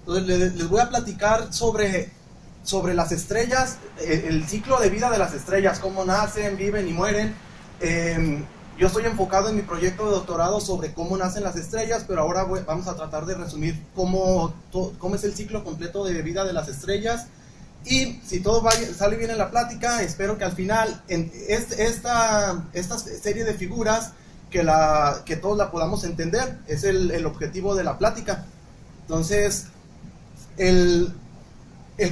Entonces les voy a platicar sobre las estrellas, el ciclo de vida de las estrellas, cómo nacen, viven y mueren. Yo estoy enfocado en mi proyecto de doctorado sobre cómo nacen las estrellas, pero ahora vamos a tratar de resumir cómo es el ciclo completo de vida de las estrellas. Y si todo sale bien en la plática, espero que al final, en esta serie de figuras, que todos la podamos entender. Es el objetivo de la plática. Entonces, el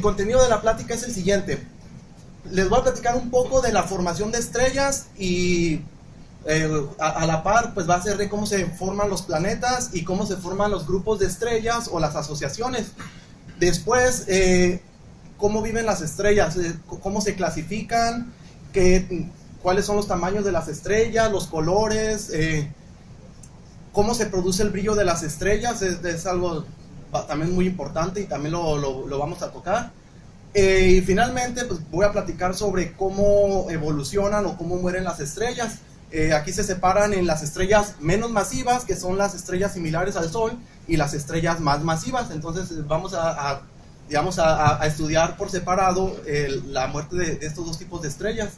contenido de la plática es el siguiente. Les voy a platicar un poco de la formación de estrellas y a la par pues va a ser de cómo se forman los planetas y cómo se forman los grupos de estrellas o las asociaciones. Después, cómo viven las estrellas, cómo se clasifican, cuáles son los tamaños de las estrellas, los colores, cómo se produce el brillo de las estrellas, es algo también muy importante y también lo vamos a tocar. Y finalmente pues voy a platicar sobre cómo evolucionan o cómo mueren las estrellas. Aquí se separan en las estrellas menos masivas, que son las estrellas similares al Sol, y las estrellas más masivas. Entonces vamos a estudiar por separado la muerte de estos dos tipos de estrellas.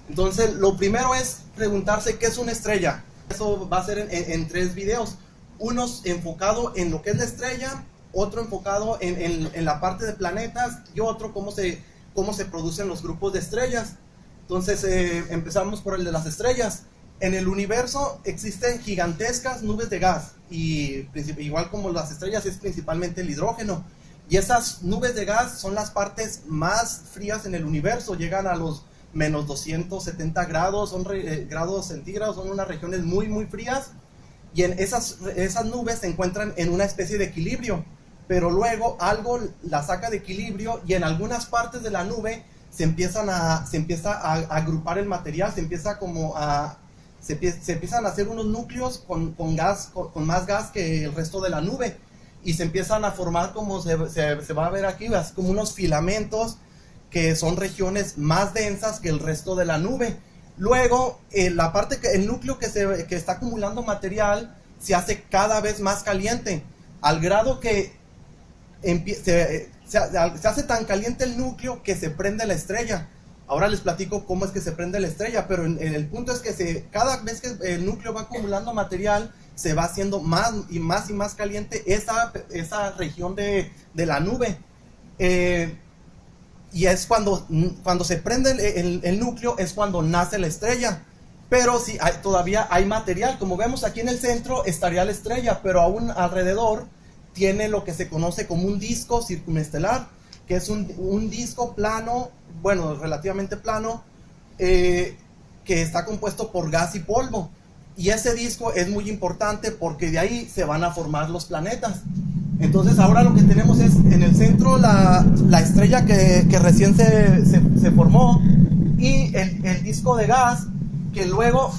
Entonces lo primero es preguntarse qué es una estrella. Eso va a ser en 3 videos. Uno enfocado en lo que es la estrella, otro enfocado en la parte de planetas y otro cómo se producen los grupos de estrellas. Entonces empezamos por el de las estrellas. En el universo existen gigantescas nubes de gas y igual como las estrellas es principalmente el hidrógeno. Y esas nubes de gas son las partes más frías en el universo, llegan a los menos 270 grados, son grados centígrados, son unas regiones muy muy frías. Y en esas nubes se encuentran en una especie de equilibrio, pero luego algo la saca de equilibrio y en algunas partes de la nube se empieza a agrupar el material, se empiezan a hacer unos núcleos con más gas que el resto de la nube y se empiezan a formar, como se va a ver aquí, como unos filamentos que son regiones más densas que el resto de la nube. Luego, el núcleo que está acumulando material se hace cada vez más caliente, al grado que se hace tan caliente el núcleo que se prende la estrella. Ahora les platico cómo es que se prende la estrella, pero el punto es que cada vez que el núcleo va acumulando material, se va haciendo más y más y más caliente esa región de la nube. Y es cuando se prende el núcleo, es cuando nace la estrella. Pero si todavía hay material, como vemos aquí en el centro estaría la estrella, pero aún alrededor tiene lo que se conoce como un disco circunestelar, que es un disco plano, bueno, relativamente plano, que está compuesto por gas y polvo. Y ese disco es muy importante porque de ahí se van a formar los planetas. Entonces ahora lo que tenemos es en el centro la estrella que recién se formó y el disco de gas, que luego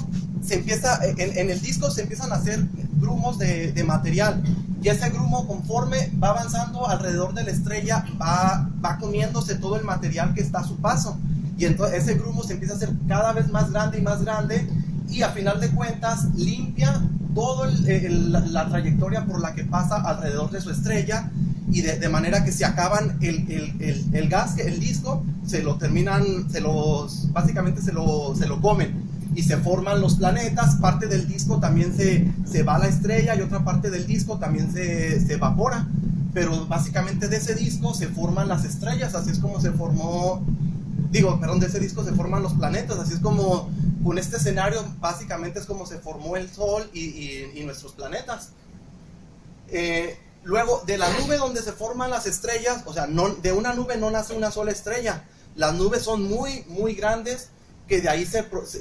en el disco se empiezan a hacer grumos de material, y ese grumo, conforme va avanzando alrededor de la estrella, va comiéndose todo el material que está a su paso, y entonces ese grumo se empieza a hacer cada vez más grande y más grande, y a final de cuentas limpia toda la trayectoria por la que pasa alrededor de su estrella, y de manera que se acaban el gas, el disco, básicamente se lo comen y se forman los planetas. Parte del disco también se va a la estrella y otra parte del disco también se evapora, pero básicamente de ese disco se forman las estrellas. Así es como de ese disco se forman los planetas. Así es como con este escenario básicamente es como se formó el Sol y nuestros planetas. Luego, de la nube donde se forman las estrellas, o sea, de una nube no nace una sola estrella. Las nubes son muy, muy grandes, que de ahí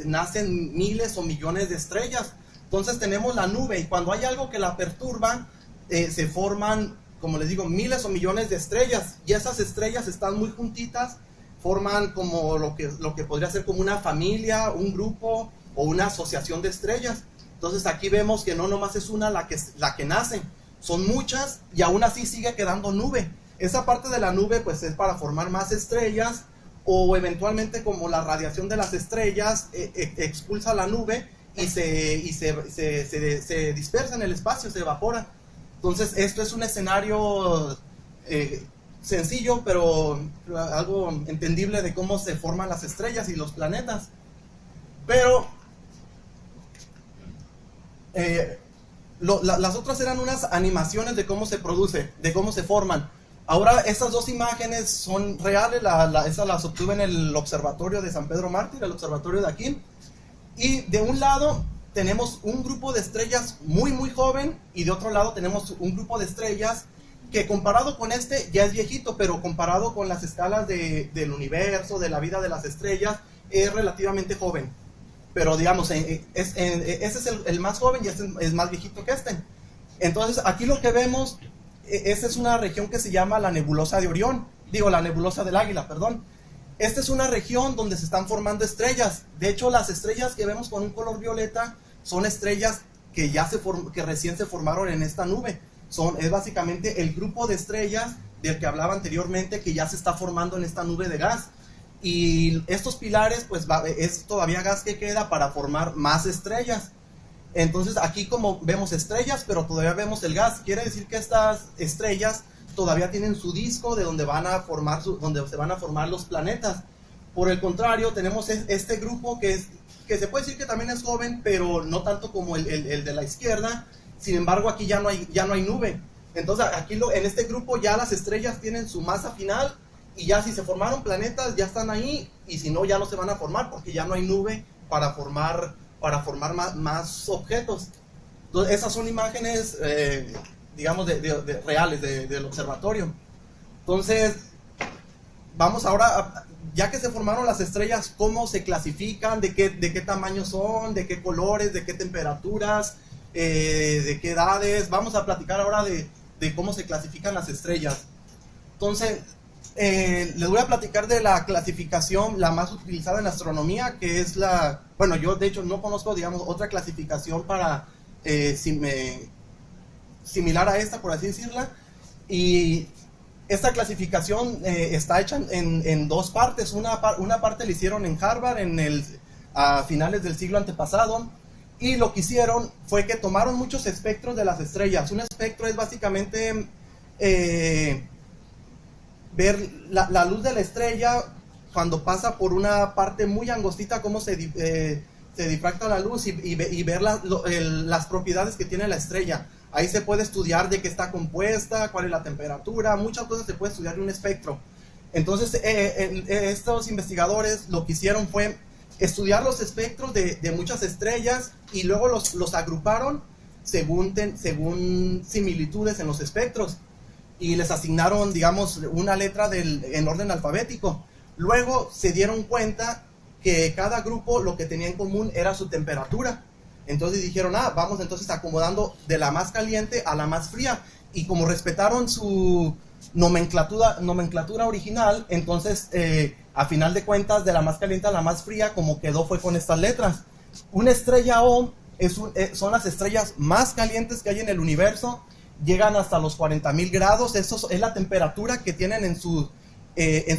nacen miles o millones de estrellas. Entonces tenemos la nube, y cuando hay algo que la perturba, se forman, como les digo, miles o millones de estrellas, y esas estrellas están muy juntitas, forman como lo que podría ser como una familia, un grupo o una asociación de estrellas. Entonces aquí vemos que no nomás es una la que nace, son muchas, y aún así sigue quedando nube. Esa parte de la nube pues es para formar más estrellas, o eventualmente, como la radiación de las estrellas expulsa la nube y se dispersa en el espacio, se evapora. Entonces, esto es un escenario sencillo, pero algo entendible de cómo se forman las estrellas y los planetas. Pero las otras eran unas animaciones de cómo se produce, de cómo se forman. Ahora estas dos imágenes son reales, esas las obtuve en el observatorio de San Pedro Mártir, el observatorio de aquí. Y de un lado tenemos un grupo de estrellas muy muy joven, y de otro lado tenemos un grupo de estrellas que comparado con este ya es viejito, pero comparado con las escalas del universo, de la vida de las estrellas, es relativamente joven. Pero digamos, ese es el más joven y este es más viejito que este. Entonces aquí lo que vemos, esta es una región que se llama la nebulosa de Orión, la nebulosa del Águila, perdón. Esta es una región donde se están formando estrellas. De hecho, las estrellas que vemos con un color violeta son estrellas que recién se formaron en esta nube. Es básicamente el grupo de estrellas del que hablaba anteriormente, que ya se está formando en esta nube de gas. Y estos pilares, pues es todavía gas que queda para formar más estrellas. Entonces aquí como vemos estrellas, pero todavía vemos el gas. Quiere decir que estas estrellas todavía tienen su disco de donde donde se van a formar los planetas. Por el contrario, tenemos este grupo que se puede decir que también es joven, pero no tanto como el de la izquierda. Sin embargo, aquí ya no hay nube. Entonces aquí en este grupo ya las estrellas tienen su masa final, y ya si se formaron planetas ya están ahí, y si no ya no se van a formar porque ya no hay nube para formar más objetos. Entonces esas son imágenes digamos reales del observatorio. Entonces vamos ahora ya que se formaron las estrellas, cómo se clasifican, de qué tamaño son, de qué colores, de qué temperaturas, de qué edades. Vamos a platicar ahora de cómo se clasifican las estrellas. Entonces les voy a platicar de la clasificación la más utilizada en astronomía, que es yo de hecho no conozco, digamos, otra clasificación para similar a esta, por así decirla. Y esta clasificación está hecha en dos partes. Una parte la hicieron en Harvard a finales del siglo antepasado, y lo que hicieron fue que tomaron muchos espectros de las estrellas. Un espectro es básicamente ver la luz de la estrella cuando pasa por una parte muy angostita, cómo se difracta la luz, y ver las propiedades que tiene la estrella. Ahí se puede estudiar de qué está compuesta, cuál es la temperatura, muchas cosas se puede estudiar de un espectro. Entonces estos investigadores lo que hicieron fue estudiar los espectros de muchas estrellas, y luego los agruparon según similitudes en los espectros, y les asignaron, digamos, una letra en orden alfabético. Luego se dieron cuenta que cada grupo lo que tenía en común era su temperatura. Entonces dijeron, vamos entonces acomodando de la más caliente a la más fría. Y como respetaron su nomenclatura original, entonces a final de cuentas, de la más caliente a la más fría, como quedó fue con estas letras. Una estrella O son las estrellas más calientes que hay en el universo. Llegan hasta los 40,000 grados. Eso es la temperatura que tienen en su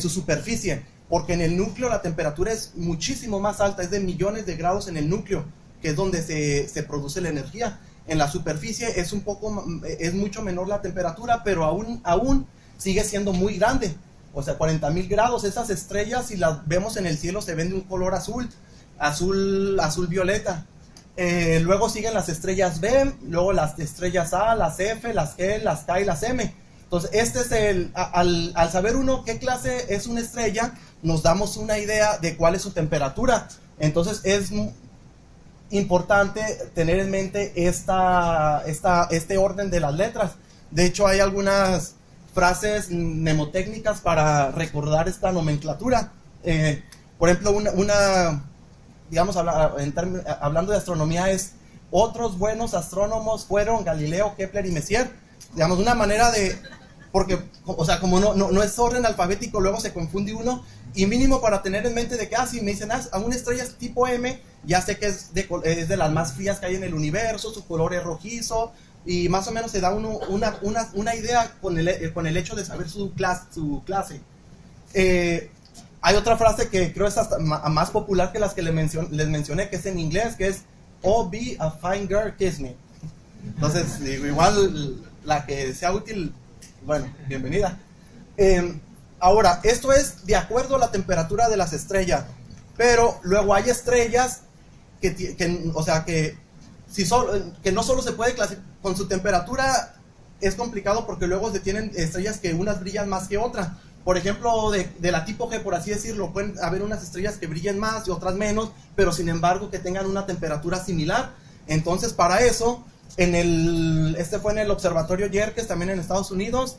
superficie, porque en el núcleo la temperatura es muchísimo más alta, es de millones de grados en el núcleo, que es donde se produce la energía. En la superficie es mucho menor la temperatura, pero aún sigue siendo muy grande. O sea, 40,000 grados. Esas estrellas, si las vemos en el cielo, se ven de un color azul violeta. Luego siguen las estrellas B, luego las estrellas A, las F, las G, las K y las M. Entonces al saber uno qué clase es una estrella, nos damos una idea de cuál es su temperatura. Entonces es importante tener en mente este orden de las letras. De hecho, hay algunas frases mnemotécnicas para recordar esta nomenclatura. Por ejemplo, digamos, hablando de astronomía, otros buenos astrónomos fueron Galileo, Kepler y Messier. Digamos, una manera porque, o sea, como no es orden alfabético, luego se confunde uno, y mínimo para tener en mente de que, si me dicen, a una estrella tipo M, ya sé que es de las más frías que hay en el universo, su color es rojizo, y más o menos se da uno una idea con el hecho de saber su clase. Hay otra frase que creo es hasta más popular que las que les mencioné, que es en inglés, que es "Oh, be a fine girl, kiss me". Entonces, igual la que sea útil, bueno, bienvenida. Ahora, esto es de acuerdo a la temperatura de las estrellas, pero luego hay estrellas que no solo se puede clasificar con su temperatura. Es complicado porque luego se tienen estrellas que unas brillan más que otras. Por ejemplo, de la tipo G, por así decirlo, pueden haber unas estrellas que brillen más y otras menos, pero sin embargo que tengan una temperatura similar. Entonces, para eso, este fue en el observatorio Yerkes, también en Estados Unidos,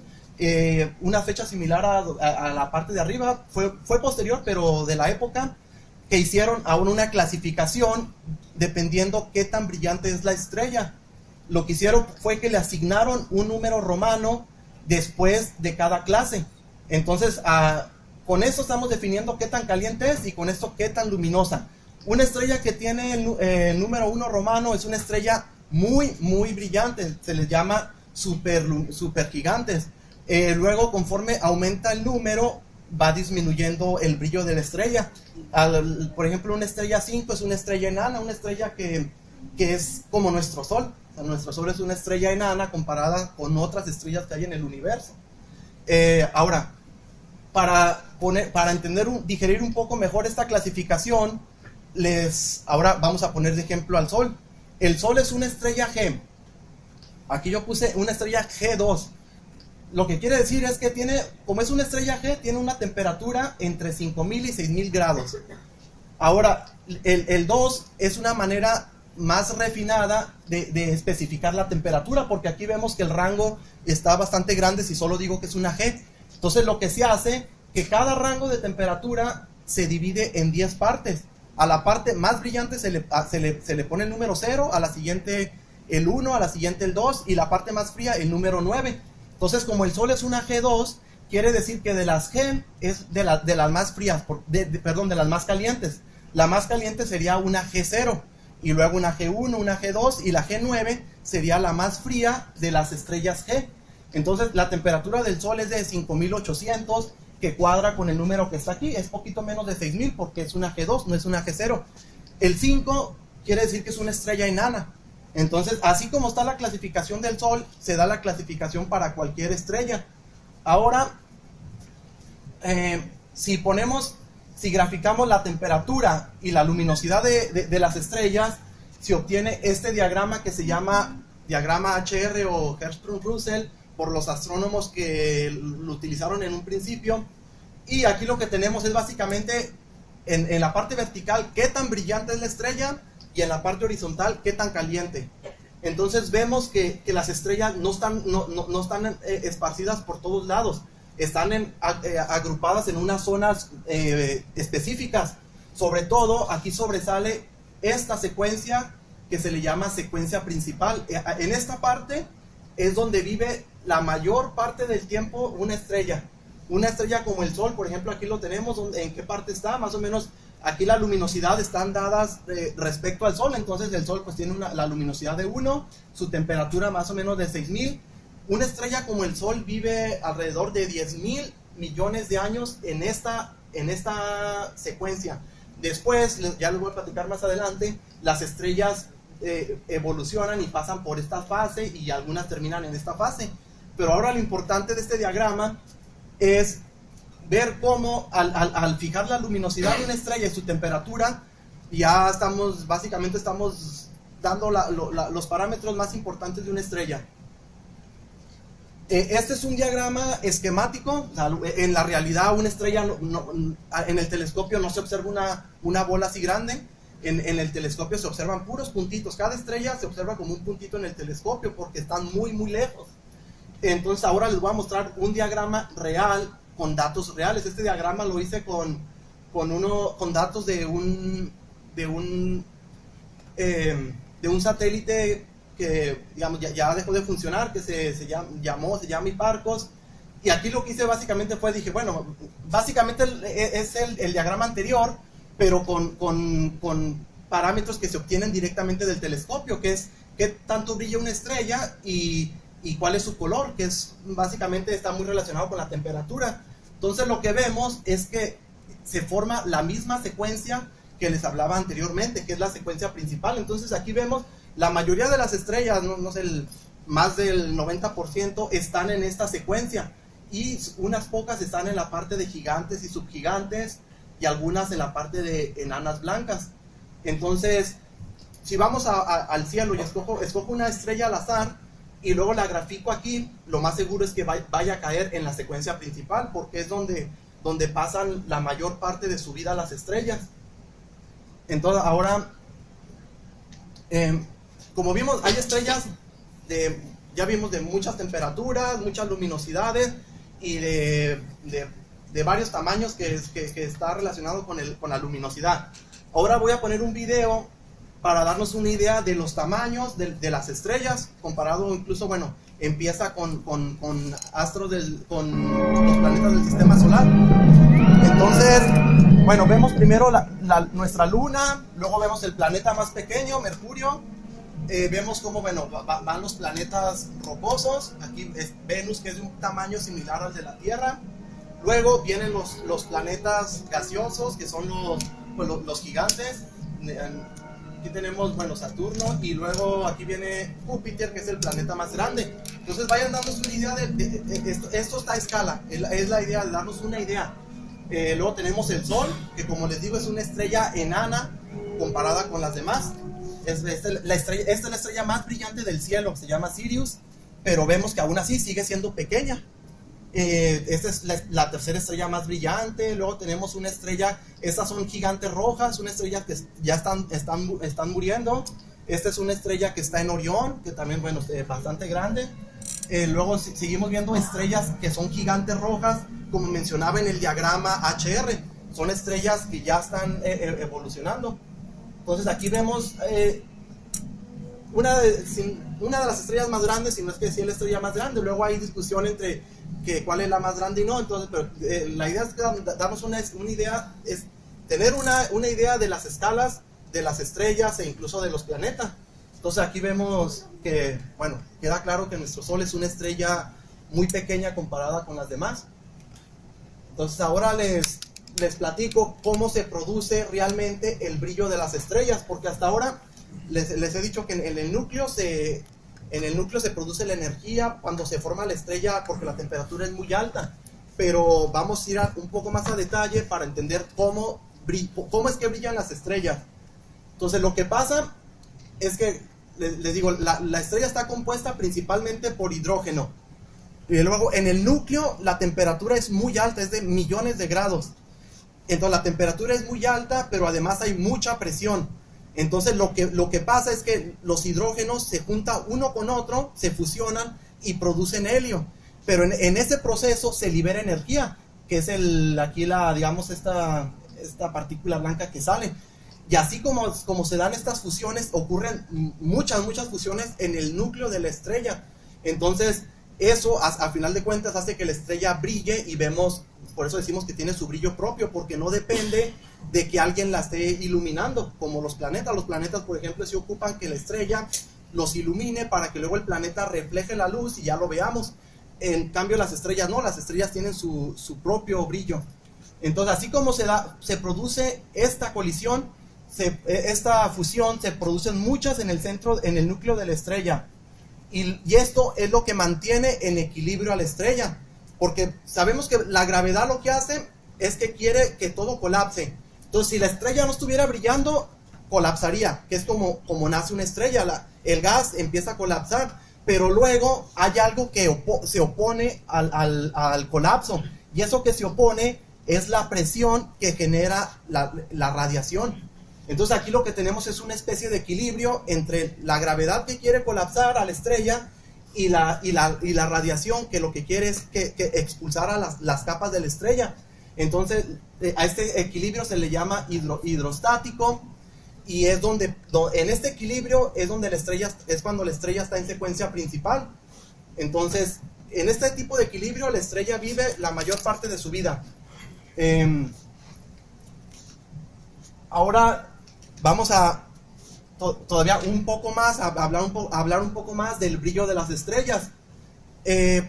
una fecha similar a la parte de arriba, fue posterior, pero de la época, que hicieron aún una clasificación dependiendo qué tan brillante es la estrella. Lo que hicieron fue que le asignaron un número romano después de cada clase. Entonces, con esto estamos definiendo qué tan caliente es y con esto qué tan luminosa. Una estrella que tiene el número 1 romano es una estrella muy, muy brillante. Se les llama supergigantes. Luego, conforme aumenta el número, va disminuyendo el brillo de la estrella. Por ejemplo, una estrella 5 es una estrella enana, una estrella que es como nuestro Sol. O sea, nuestro Sol es una estrella enana comparada con otras estrellas que hay en el universo. Ahora, para digerir un poco mejor esta clasificación, ahora vamos a poner de ejemplo al Sol. El Sol es una estrella G. Aquí yo puse una estrella G2. Lo que quiere decir es que como es una estrella G, tiene una temperatura entre 5000 y 6000 grados. Ahora, el 2 es una manera más refinada de especificar la temperatura, porque aquí vemos que el rango está bastante grande si solo digo que es una G. Entonces lo que se hace, que cada rango de temperatura se divide en 10 partes. A la parte más brillante se le pone el número 0, a la siguiente el 1, a la siguiente el 2 y la parte más fría el número 9. Entonces, como el Sol es una G2, quiere decir que de las G es de las más frías, perdón, de las más calientes. La más caliente sería una G0, y luego una G1, una G2, y la G9 sería la más fría de las estrellas G. Entonces, la temperatura del Sol es de 5800, que cuadra con el número que está aquí. Es poquito menos de 6000 porque es una G2, no es una G0. El 5 quiere decir que es una estrella enana. Entonces, así como está la clasificación del Sol, se da la clasificación para cualquier estrella. Ahora, si graficamos la temperatura y la luminosidad de las estrellas, se obtiene este diagrama que se llama diagrama HR o Hertzsprung-Russell, por los astrónomos que lo utilizaron en un principio. Y aquí lo que tenemos es básicamente en la parte vertical qué tan brillante es la estrella, y en la parte horizontal qué tan caliente. Entonces vemos que las estrellas no están esparcidas por todos lados, están agrupadas en unas zonas específicas. Sobre todo aquí sobresale esta secuencia que se le llama secuencia principal. En esta parte es donde vive la mayor parte del tiempo una estrella. Una estrella como el Sol, por ejemplo, aquí lo tenemos. ¿En qué parte está? Más o menos aquí la luminosidad están dadas respecto al Sol. Entonces el Sol pues tiene la luminosidad de 1, su temperatura más o menos de 6000. Una estrella como el Sol vive alrededor de 10,000 millones de años en esta secuencia. Después, ya les voy a platicar más adelante, las estrellas evolucionan y pasan por esta fase, y algunas terminan en esta fase. Pero ahora lo importante de este diagrama es ver cómo al fijar la luminosidad de una estrella y su temperatura, ya básicamente estamos dando los parámetros más importantes de una estrella. Este es un diagrama esquemático. O sea, en la realidad una estrella en el telescopio no se observa una bola así grande. En el telescopio se observan puros puntitos. Cada estrella se observa como un puntito en el telescopio porque están muy muy lejos. Entonces ahora les voy a mostrar un diagrama real con datos reales. Este diagrama lo hice con datos de un satélite que digamos ya dejó de funcionar, que se llama Hipparcos. Y aquí lo que hice básicamente dije, bueno, básicamente es el diagrama anterior, pero con parámetros que se obtienen directamente del telescopio, que es qué tanto brilla una estrella y cuál es su color, que básicamente está muy relacionado con la temperatura. Entonces lo que vemos es que se forma la misma secuencia que les hablaba anteriormente, que es la secuencia principal. Entonces aquí vemos la mayoría de las estrellas, no sé, más del 90% están en esta secuencia, y unas pocas están en la parte de gigantes y subgigantes, y algunas en la parte de enanas blancas. Entonces, si vamos al cielo y escojo una estrella al azar, y luego la grafico aquí, lo más seguro es que vaya a caer en la secuencia principal, porque es donde pasan la mayor parte de su vida las estrellas. Entonces, ahora, como vimos, hay estrellas ya vimos de muchas temperaturas, muchas luminosidades, y de varios tamaños que está relacionado con la luminosidad. Ahora voy a poner un video para darnos una idea de los tamaños de las estrellas, comparado incluso, bueno, empieza con astros con los planetas del sistema solar. Entonces, bueno, vemos primero nuestra luna, luego vemos el planeta más pequeño, Mercurio. Vemos cómo, bueno, van los planetas rocosos. Aquí es Venus, que es de un tamaño similar al de la Tierra. Luego vienen los planetas gaseosos, que son los gigantes. Aquí tenemos, bueno, Saturno, y luego aquí viene Júpiter, que es el planeta más grande. Entonces vayan dándose una idea esto está a escala, es la idea de darnos una idea. Luego tenemos el Sol, que como les digo es una estrella enana comparada con las demás. Esta es la estrella más brillante del cielo, se llama Sirius, pero vemos que aún así sigue siendo pequeña. Esta es la tercera estrella más brillante. Luego tenemos una estrella, estas son gigantes rojas, una estrella que ya están muriendo. Esta es una estrella que está en Orión, que también, bueno, es bastante grande. Luego seguimos viendo estrellas que son gigantes rojas, como mencionaba en el diagrama HR. Son estrellas que ya están evolucionando. Entonces aquí vemos una de las estrellas más grandes, si no es que sí es la estrella más grande. Luego hay discusión entre cuál es la más grande y no. Entonces, pero la idea es darnos una idea, es tener una idea de las escalas de las estrellas e incluso de los planetas. Entonces aquí vemos que, bueno, queda claro que nuestro Sol es una estrella muy pequeña comparada con las demás. Entonces ahora les platico cómo se produce realmente el brillo de las estrellas, porque hasta ahora les he dicho que en el núcleo se produce la energía cuando se forma la estrella, porque la temperatura es muy alta. Pero vamos a ir un poco más a detalle para entender cómo es que brillan las estrellas. Entonces lo que pasa es que, les digo, la estrella está compuesta principalmente por hidrógeno, y luego en el núcleo la temperatura es muy alta, es de millones de grados. Entonces la temperatura es muy alta, pero además hay mucha presión. Entonces lo que pasa es que los hidrógenos se juntan uno con otro, se fusionan y producen helio. Pero en ese proceso se libera energía, que es digamos, esta partícula blanca que sale. Y así como se dan estas fusiones, ocurren muchas fusiones en el núcleo de la estrella. Entonces eso, a final de cuentas, hace que la estrella brille, y vemos, por eso decimos que tiene su brillo propio, porque no depende de que alguien la esté iluminando, como los planetas. Los planetas, por ejemplo, se ocupan que la estrella los ilumine para que luego el planeta refleje la luz y ya lo veamos. En cambio las estrellas no, las estrellas tienen su propio brillo. Entonces así como se produce esta colisión, esta fusión, se producen muchas en el centro, en el núcleo de la estrella. Y esto es lo que mantiene en equilibrio a la estrella, porque sabemos que la gravedad lo que hace es que quiere que todo colapse. Entonces si la estrella no estuviera brillando, colapsaría, que es como nace una estrella. El gas empieza a colapsar, pero luego hay algo que se opone al colapso, y eso que se opone es la presión que genera la radiación. Entonces aquí lo que tenemos es una especie de equilibrio entre la gravedad que quiere colapsar a la estrella y la radiación que lo que quiere es que expulsara las capas de la estrella. Entonces a este equilibrio se le llama hidrostático, y es en este equilibrio es donde es cuando la estrella está en secuencia principal. Entonces en este tipo de equilibrio la estrella vive la mayor parte de su vida. Ahora vamos a todavía un poco más hablar un poco más del brillo de las estrellas.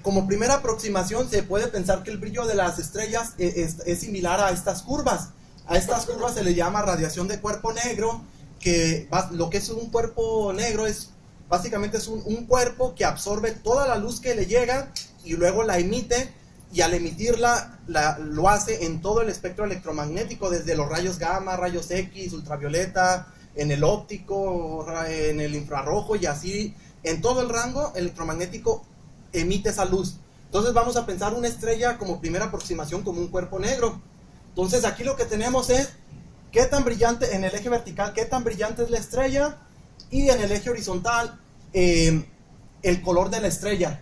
Como primera aproximación se puede pensar que el brillo de las estrellas es similar a estas curvas. A estas curvas se le llama radiación de cuerpo negro, que lo que es un cuerpo negro es Básicamente es un cuerpo que absorbe toda la luz que le llega y luego la emite, y al emitirla lo hace en todo el espectro electromagnético, desde los rayos gamma, rayos X, ultravioleta, en el óptico, en el infrarrojo, y así en todo el rango electromagnético emite esa luz. Entonces vamos a pensar una estrella como primera aproximación como un cuerpo negro. Entonces aquí lo que tenemos es qué tan brillante, en el eje vertical, qué tan brillante es la estrella, y en el eje horizontal el color de la estrella.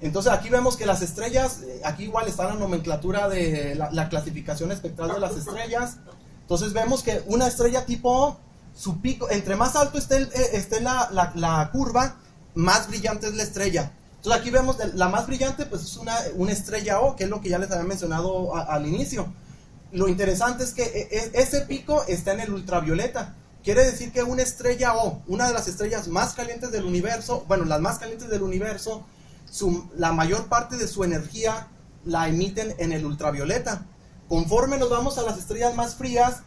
Entonces aquí vemos que las estrellas, aquí igual está la nomenclatura de la clasificación espectral de las estrellas. Entonces vemos que una estrella tipo O, su pico, entre más alto esté la curva, más brillante es la estrella. Entonces aquí vemos la más brillante, pues es una estrella O, que es lo que ya les había mencionado al inicio. Lo interesante es que ese pico está en el ultravioleta. Quiere decir que una estrella O, una de las estrellas más calientes del universo, bueno, las más calientes del universo, la mayor parte de su energía la emiten en el ultravioleta. Conforme nos vamos a las estrellas más frías,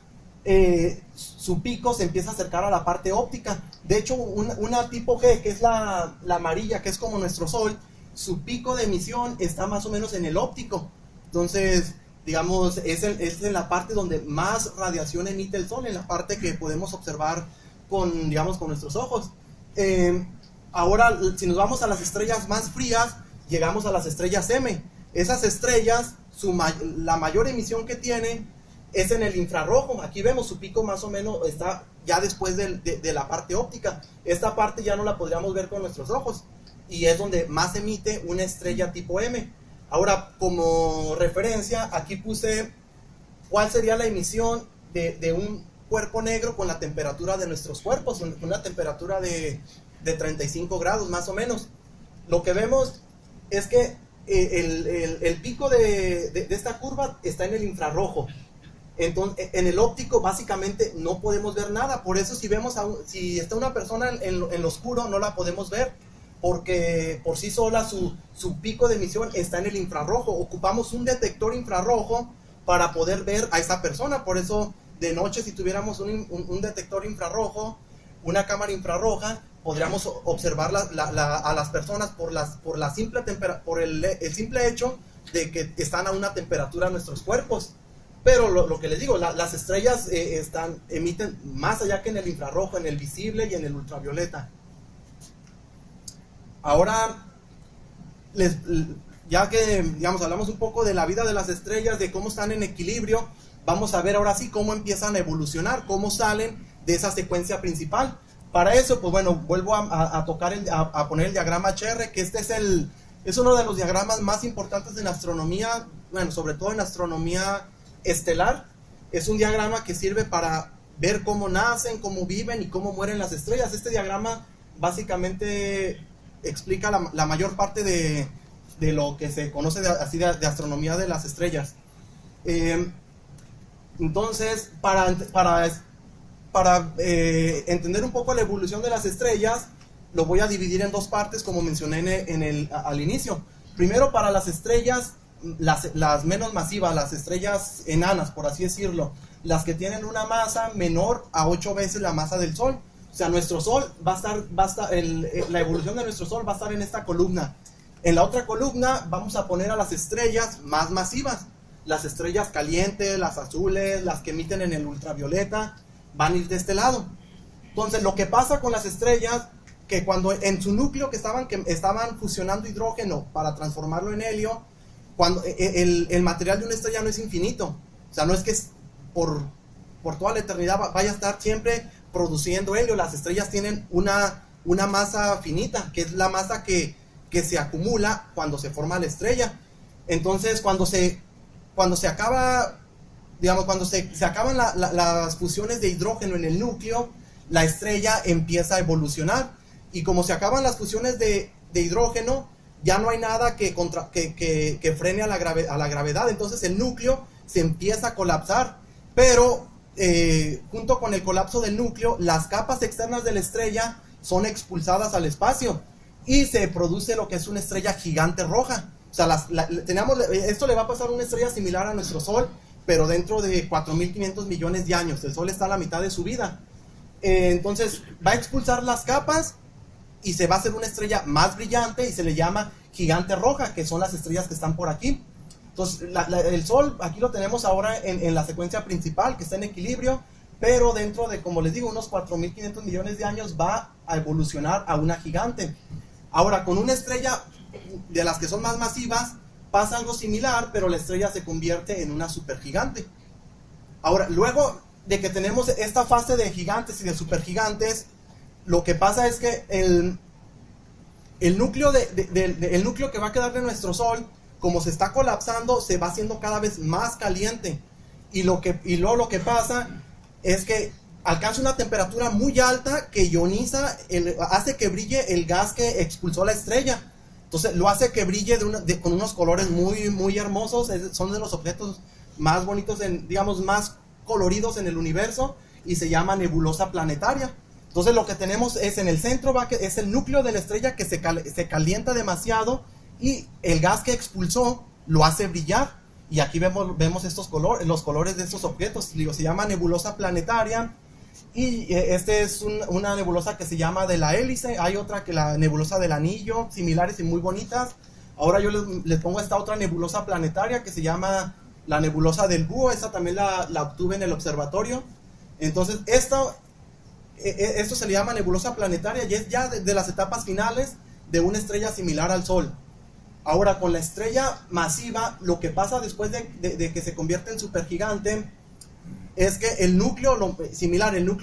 su pico se empieza a acercar a la parte óptica. De hecho, una tipo G, que es la amarilla, que es como nuestro Sol, su pico de emisión está más o menos en el óptico. Entonces, digamos, es en la parte donde más radiación emite el Sol, en la parte que podemos observar con nuestros ojos. Ahora, si nos vamos a las estrellas más frías, llegamos a las estrellas M. Esas estrellas, la mayor emisión que tienen es en el infrarrojo. Aquí vemos su pico más o menos está ya después de la parte óptica. Esta parte ya no la podríamos ver con nuestros ojos, y es donde más emite una estrella tipo M. Ahora, como referencia, aquí puse cuál sería la emisión de un cuerpo negro con la temperatura de nuestros cuerpos, una temperatura de 35 grados más o menos. Lo que vemos es que el pico de esta curva está en el infrarrojo. Entonces, en el óptico básicamente no podemos ver nada. Por eso si está una persona en lo oscuro, no la podemos ver, porque por sí sola su pico de emisión está en el infrarrojo. Ocupamos un detector infrarrojo para poder ver a esa persona. Por eso de noche, si tuviéramos un detector infrarrojo, una cámara infrarroja, podríamos observar a las personas por el simple hecho de que están a una temperatura nuestros cuerpos. Pero lo que les digo, las estrellas emiten más allá que en el infrarrojo, en el visible y en el ultravioleta. Ahora, ya que hablamos un poco de la vida de las estrellas, de cómo están en equilibrio, vamos a ver ahora sí cómo empiezan a evolucionar, cómo salen de esa secuencia principal. Para eso, pues bueno, vuelvo a poner el diagrama HR, que es uno de los diagramas más importantes en astronomía, bueno, sobre todo en astronomía estelar. Es un diagrama que sirve para ver cómo nacen, cómo viven y cómo mueren las estrellas. Este diagrama básicamente explica la mayor parte de lo que se conoce de astronomía de las estrellas. Entonces, para entender un poco la evolución de las estrellas, lo voy a dividir en dos partes, como mencioné al inicio. Primero, para las estrellas, las menos masivas, las estrellas enanas, por así decirlo, las que tienen una masa menor a 8 veces la masa del Sol. O sea, nuestro Sol la evolución de nuestro Sol va a estar en esta columna. En la otra columna vamos a poner a las estrellas más masivas, las estrellas calientes, las azules, las que emiten en el ultravioleta, van a ir de este lado. Entonces, lo que pasa con las estrellas, que cuando en su núcleo que estaban fusionando hidrógeno para transformarlo en helio, cuando el material de una estrella no es infinito. O sea, no es que por toda la eternidad vaya a estar siempre produciendo helio. Las estrellas tienen una masa finita, que es la masa que se acumula cuando se forma la estrella. Entonces, cuando se acaba, cuando se acaban las fusiones de hidrógeno en el núcleo, la estrella empieza a evolucionar. Y como se acaban las fusiones de hidrógeno, ya no hay nada que frene a la gravedad. Entonces el núcleo se empieza a colapsar. Pero junto con el colapso del núcleo, las capas externas de la estrella son expulsadas al espacio y se produce lo que es una estrella gigante roja. O sea, esto le va a pasar a una estrella similar a nuestro Sol, pero dentro de 4.500 millones de años. El Sol está a la mitad de su vida. Entonces va a expulsar las capas y se va a hacer una estrella más brillante y se le llama gigante roja, que son las estrellas que están por aquí. Entonces, el Sol, aquí lo tenemos ahora en la secuencia principal, que está en equilibrio, pero dentro de, como les digo, unos 4.500 millones de años va a evolucionar a una gigante. Ahora, con una estrella de las que son más masivas, pasa algo similar, pero la estrella se convierte en una supergigante. Ahora, luego de que tenemos esta fase de gigantes y de supergigantes, lo que pasa es que el núcleo que va a quedar de nuestro Sol, como se está colapsando, se va haciendo cada vez más caliente. Y luego lo que pasa es que alcanza una temperatura muy alta que ioniza, hace que brille el gas que expulsó la estrella. Entonces lo hace que brille con unos colores muy, muy hermosos. Son de los objetos más bonitos, digamos, más coloridos en el universo, y se llama nebulosa planetaria. Entonces lo que tenemos es en el centro, es el núcleo de la estrella que se calienta demasiado, y el gas que expulsó lo hace brillar. Y aquí vemos estos colores, los colores de estos objetos. Digo, se llama nebulosa planetaria. Y este es una nebulosa que se llama de la hélice. Hay otra que la nebulosa del anillo, similares y muy bonitas. Ahora yo les pongo esta otra nebulosa planetaria que se llama la nebulosa del búho. Esta también la obtuve en el observatorio. Entonces esto se le llama nebulosa planetaria, y es ya de las etapas finales de una estrella similar al Sol. Ahora, con la estrella masiva, lo que pasa después de que se convierte en supergigante es que el núcleo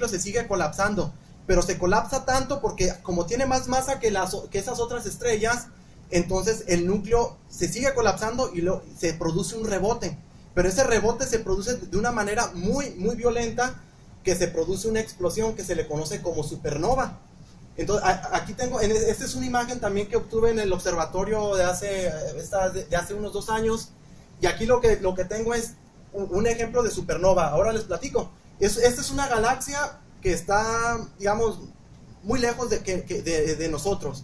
se sigue colapsando, pero se colapsa tanto porque como tiene más masa que esas otras estrellas, entonces el núcleo se sigue colapsando y se produce un rebote, pero ese rebote se produce de una manera muy, muy violenta, que se produce una explosión que se le conoce como supernova. Entonces, aquí tengo, esta es una imagen también que obtuve en el observatorio de hace unos 2 años, y aquí lo que tengo es un ejemplo de supernova. Ahora les platico. Esta es una galaxia que está, digamos, muy lejos de nosotros.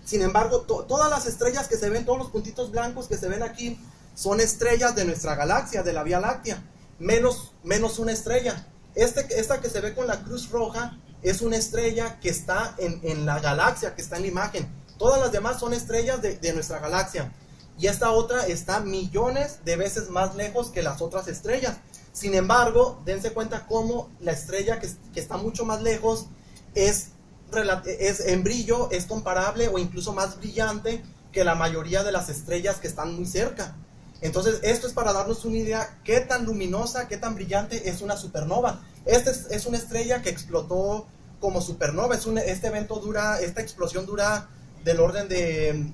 Sin embargo, todas las estrellas que se ven, todos los puntitos blancos que se ven aquí, son estrellas de nuestra galaxia, de la Vía Láctea, menos una estrella. Esta que se ve con la cruz roja es una estrella que está en la galaxia, que está en la imagen. Todas las demás son estrellas de nuestra galaxia. Y esta otra está millones de veces más lejos que las otras estrellas. Sin embargo, dense cuenta cómo la estrella que está mucho más lejos es en brillo, es comparable o incluso más brillante que la mayoría de las estrellas que están muy cerca. Entonces, esto es para darnos una idea qué tan luminosa, qué tan brillante es una supernova. Esta es una estrella que explotó como supernova. Esta explosión dura del orden de,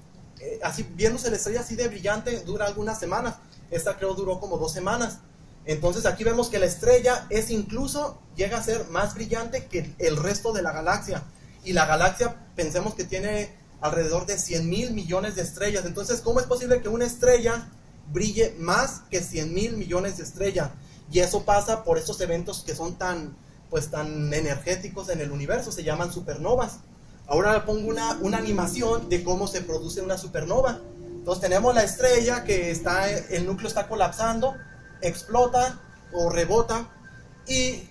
así viéndose la estrella así de brillante, dura algunas semanas. Esta creo duró como 2 semanas. Entonces aquí vemos que la estrella llega a ser más brillante que el resto de la galaxia. Y la galaxia, pensemos que tiene alrededor de 100.000 millones de estrellas. Entonces, ¿cómo es posible que una estrella brille más que 100.000 millones de estrellas? Y eso pasa por estos eventos que son tan energéticos en el universo, se llaman supernovas. Ahora pongo una animación de cómo se produce una supernova. Entonces tenemos la estrella que el núcleo está colapsando, explota o rebota, y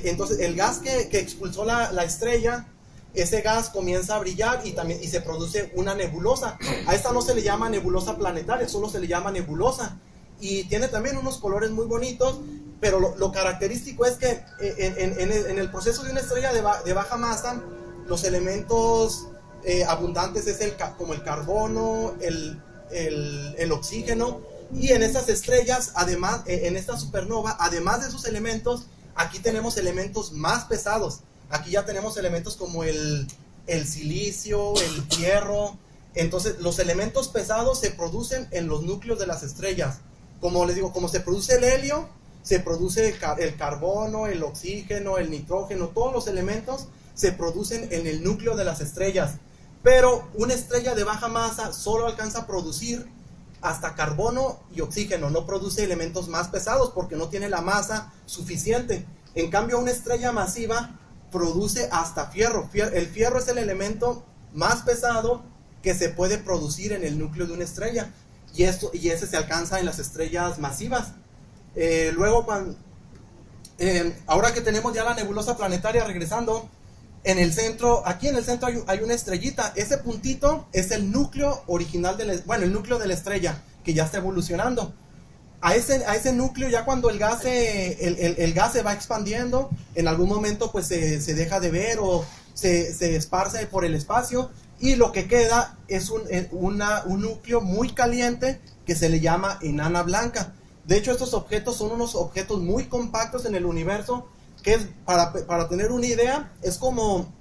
entonces el gas que expulsó la estrella, ese gas comienza a brillar y se produce una nebulosa. A esta no se le llama nebulosa planetaria, solo se le llama nebulosa. Y tiene también unos colores muy bonitos, pero lo característico es que en el proceso de una estrella de baja masa, los elementos abundantes es como el carbono, el oxígeno, y en estas estrellas, además, en esta supernova, además de esos elementos, aquí tenemos elementos más pesados. Aquí ya tenemos elementos como el silicio, el hierro. Entonces, los elementos pesados se producen en los núcleos de las estrellas. Como les digo, como se produce el helio, se produce el carbono, el oxígeno, el nitrógeno, todos los elementos se producen en el núcleo de las estrellas. Pero una estrella de baja masa solo alcanza a producir hasta carbono y oxígeno, no produce elementos más pesados porque no tiene la masa suficiente. En cambio, una estrella masiva produce hasta fierro. El fierro es el elemento más pesado que se puede producir en el núcleo de una estrella, y ese se alcanza en las estrellas masivas. Luego, ahora que tenemos ya la nebulosa planetaria, regresando, En el centro, aquí en el centro hay una estrellita. Ese puntito es el núcleo original, el núcleo de la estrella, que ya está evolucionando. A ese núcleo, ya cuando el gas se va expandiendo, en algún momento pues se deja de ver o se esparce por el espacio, y lo que queda es un núcleo muy caliente que se le llama enana blanca. De hecho, estos objetos son unos objetos muy compactos en el universo, que es, para tener una idea, es como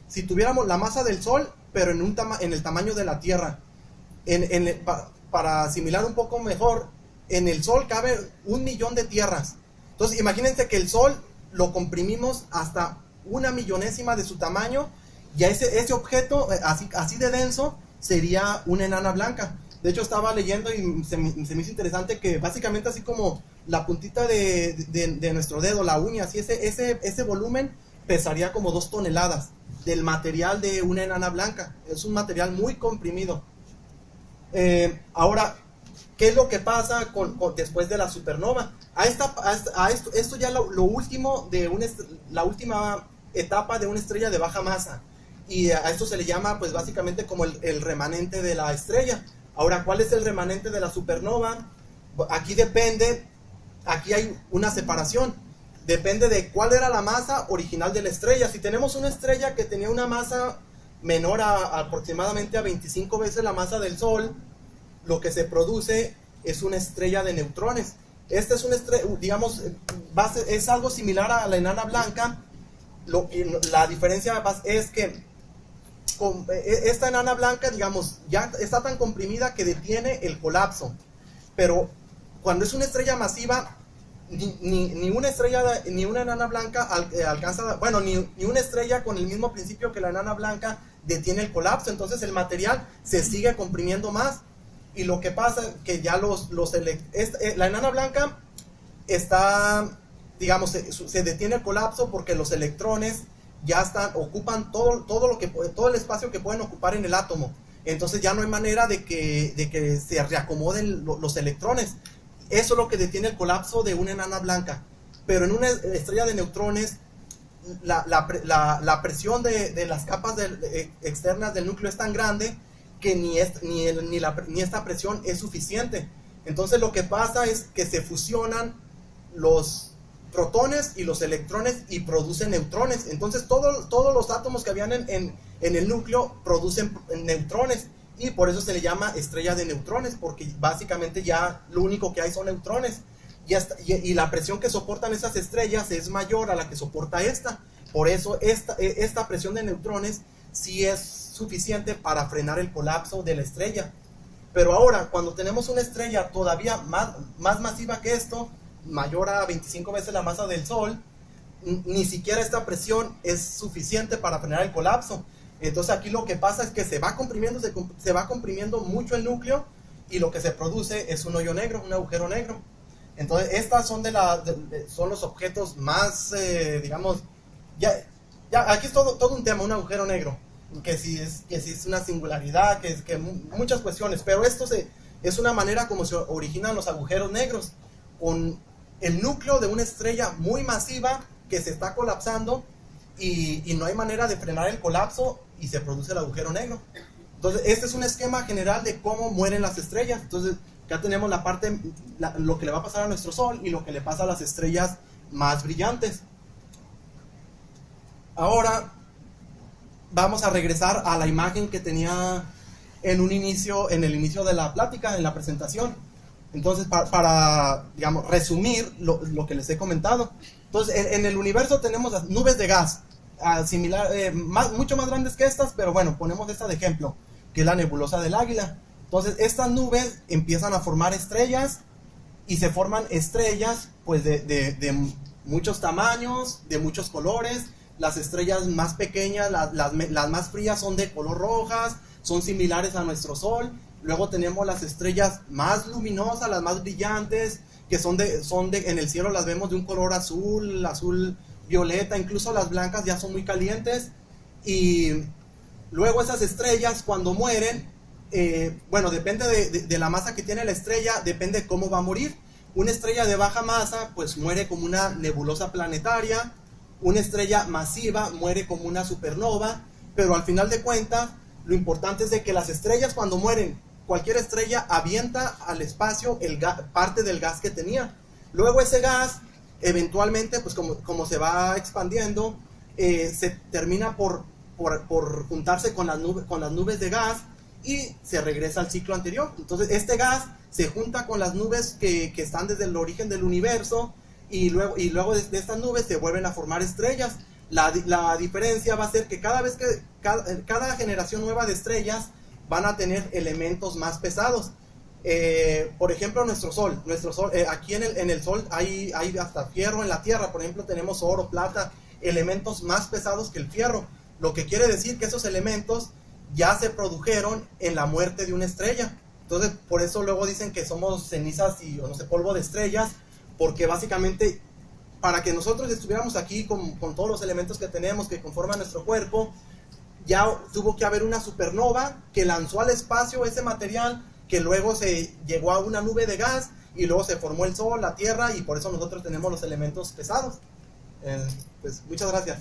si tuviéramos la masa del Sol, pero en el tamaño de la Tierra. Para asimilar un poco mejor, en el Sol cabe 1.000.000 de tierras. Entonces, imagínense que el Sol lo comprimimos hasta 1/1000ª de su tamaño, y ese objeto, así de denso, sería una enana blanca. De hecho, estaba leyendo y se me hizo interesante que básicamente así como la puntita de nuestro dedo, la uña, así ese volumen pesaría como 2 toneladas del material de una enana blanca. Es un material muy comprimido. Ahora, ¿qué es lo que pasa después de la supernova? Esto ya lo último la última etapa de una estrella de baja masa. Y a esto se le llama, pues básicamente como el remanente de la estrella. Ahora, ¿cuál es el remanente de la supernova? Aquí hay una separación. Depende de cuál era la masa original de la estrella. Si tenemos una estrella que tenía una masa menor aproximadamente a 25 veces la masa del Sol, lo que se produce es una estrella de neutrones. Esta es una estrella, digamos, es algo similar a la enana blanca. La diferencia es que esta enana blanca, digamos, ya está tan comprimida que detiene el colapso. Pero cuando es una estrella masiva, ni una enana blanca alcanza, bueno, ni una estrella con el mismo principio que la enana blanca detiene el colapso. Entonces el material se sigue comprimiendo más, y lo que pasa es que ya la enana blanca está, digamos, se detiene el colapso porque los electrones ya ocupan todo el espacio que pueden ocupar en el átomo. Entonces ya no hay manera de que se reacomoden los electrones. Eso es lo que detiene el colapso de una enana blanca. Pero en una estrella de neutrones, la presión de las capas externas del núcleo es tan grande que ni esta presión es suficiente. Entonces lo que pasa es que se fusionan los protones y los electrones y producen neutrones. Entonces todos los átomos que habían en el núcleo producen neutrones, y por eso se le llama estrella de neutrones, porque básicamente ya lo único que hay son neutrones, y la presión que soportan esas estrellas es mayor a la que soporta esta. Por eso esta presión de neutrones sí es suficiente para frenar el colapso de la estrella. Pero ahora, cuando tenemos una estrella todavía más masiva que esto, mayor a 25 veces la masa del Sol, ni siquiera esta presión es suficiente para frenar el colapso. Entonces aquí lo que pasa es que se va comprimiendo mucho el núcleo, y lo que se produce es un hoyo negro, un agujero negro. Entonces estas son son los objetos más, digamos, ya aquí es todo un tema, un agujero negro, que si es una singularidad, que muchas cuestiones, pero esto es una manera como se originan los agujeros negros, con el núcleo de una estrella muy masiva que se está colapsando, y no hay manera de frenar el colapso, y se produce el agujero negro. Entonces este es un esquema general de cómo mueren las estrellas. Entonces ya tenemos lo que le va a pasar a nuestro Sol y lo que le pasa a las estrellas más brillantes. Ahora vamos a regresar a la imagen que tenía en el inicio de la plática, en la presentación. Entonces, para digamos, resumir lo que les he comentado. Entonces, en el universo tenemos las nubes de gas, mucho más grandes que estas, pero bueno, ponemos esta de ejemplo, que es la nebulosa del Águila. Entonces, estas nubes empiezan a formar estrellas, y se forman estrellas pues de muchos tamaños, de muchos colores. Las estrellas más pequeñas, las más frías, son de color rojas, son similares a nuestro Sol. Luego tenemos las estrellas más luminosas, las más brillantes, que en el cielo las vemos de un color azul violeta. Incluso las blancas ya son muy calientes. Y luego esas estrellas, cuando mueren, bueno, depende de la masa que tiene la estrella, depende cómo va a morir. Una estrella de baja masa pues muere como una nebulosa planetaria, Una estrella masiva muere como una supernova, pero al final de cuentas, lo importante es de que las estrellas cuando mueren, cualquier estrella avienta al espacio parte del gas que tenía. Luego ese gas, eventualmente, pues como se va expandiendo, se termina por juntarse con las nubes de gas y se regresa al ciclo anterior. Entonces este gas se junta con las nubes que están desde el origen del universo y luego de estas nubes se vuelven a formar estrellas. La diferencia va a ser que cada generación nueva de estrellas van a tener elementos más pesados. Por ejemplo, nuestro sol, aquí en el sol hay hasta fierro. En la Tierra, por ejemplo, tenemos oro, plata, elementos más pesados que el fierro, lo que quiere decir que esos elementos ya se produjeron en la muerte de una estrella. Entonces, por eso luego dicen que somos cenizas o no sé, polvo de estrellas, porque básicamente para que nosotros estuviéramos aquí con todos los elementos que tenemos que conforman nuestro cuerpo, ya tuvo que haber una supernova que lanzó al espacio ese material, que luego se llegó a una nube de gas y luego se formó el sol, la tierra, y por eso nosotros tenemos los elementos pesados. Pues muchas gracias.